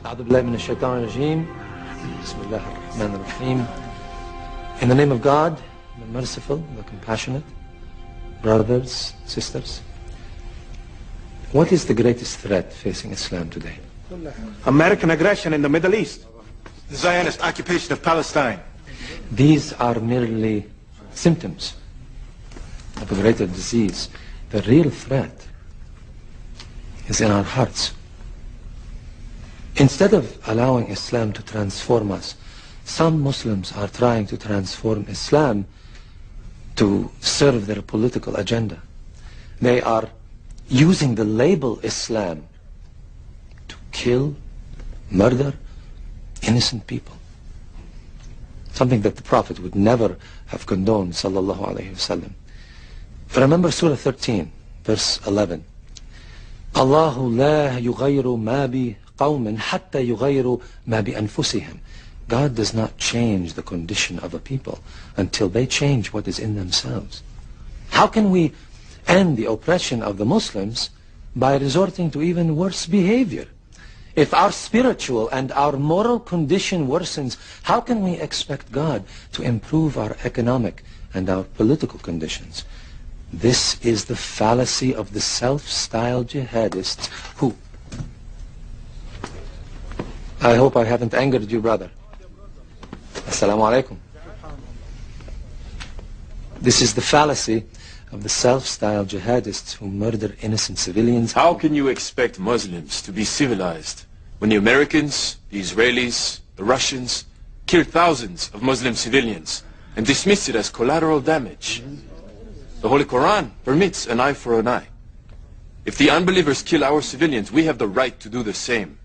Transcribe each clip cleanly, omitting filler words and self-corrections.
أعوذ بالله من الشيطان الرجيم. بسم الله الرحمن الرحيم. In the name of God, the merciful, the compassionate, brothers, sisters, what is the greatest threat facing Islam today? American aggression in the Middle East. The Zionist occupation of Palestine. These are merely symptoms of a greater disease. The real threat is in our hearts. Instead of allowing Islam to transform us, some Muslims are trying to transform Islam to serve their political agenda. They are using the label Islam to kill, murder innocent people. Something that the Prophet would never have condoned, sallallahu alayhi wasallam. Remember Surah 13, verse 11. Allahu la yughayru ma bi qawmin hatta yughayru ma bi anfusihim. God does not change the condition of a people until they change what is in themselves. How can we end the oppression of the Muslims by resorting to even worse behavior? If our spiritual and our moral condition worsens, how can we expect God to improve our economic and our political conditions? This is the fallacy of the self-styled jihadists who... I hope I haven't angered you, brother. Assalamu alaikum. This is the fallacy of the self-styled jihadists who murder innocent civilians. How can you expect Muslims to be civilized when the Americans, the Israelis, the Russians killed thousands of Muslim civilians and dismiss it as collateral damage? The Holy Quran permits an eye for an eye. If the unbelievers kill our civilians, we have the right to do the same.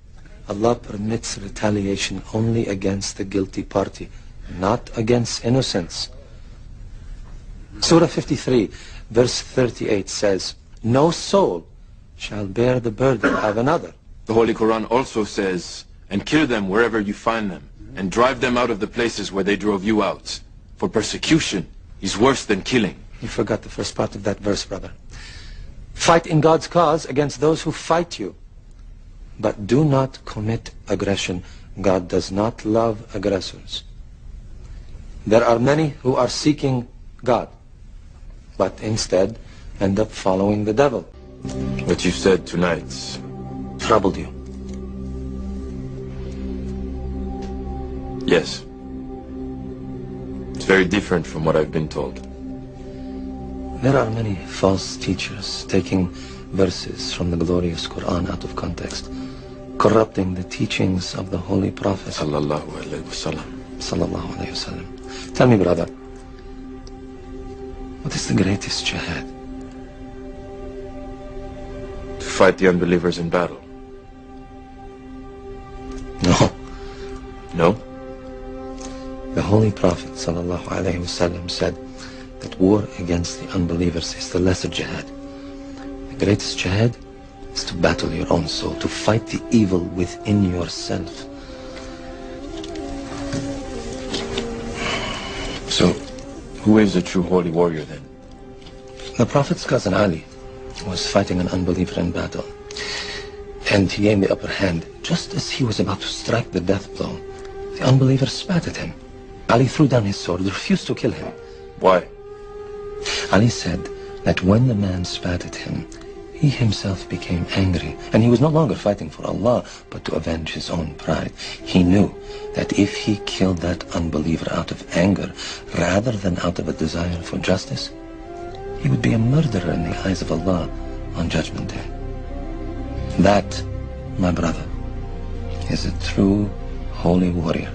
Allah permits retaliation only against the guilty party, not against innocents. Surah 53, verse 38 says, no soul shall bear the burden of another. The Holy Quran also says, and kill them wherever you find them, and drive them out of the places where they drove you out. For persecution is worse than killing. You forgot the first part of that verse, brother. Fight in God's cause against those who fight you. But do not commit aggression. God does not love aggressors. There are many who are seeking God, but instead end up following the devil. What you said tonight troubled you. Yes. It's very different from what I've been told. There are many false teachers taking verses from the glorious Quran out of context, corrupting the teachings of the Holy Prophet Sallallahu alayhi wasallam. Sallallahu alayhi wasallam. Tell me, brother, what is the greatest jihad? To fight the unbelievers in battle. No. No? The Holy Prophet Sallallahu alayhi wasallam said that war against the unbelievers is the lesser jihad. The greatest jihad is to battle your own soul, to fight the evil within yourself. So, who is a true holy warrior then? The Prophet's cousin Ali was fighting an unbeliever in battle, and he gained the upper hand. Just as he was about to strike the death blow, the unbeliever spat at him. Ali threw down his sword, refused to kill him. Why? Ali said that when the man spat at him, he himself became angry, and he was no longer fighting for Allah, but to avenge his own pride. He knew that if he killed that unbeliever out of anger, rather than out of a desire for justice, he would be a murderer in the eyes of Allah on Judgment Day. That, my brother, is a true holy warrior.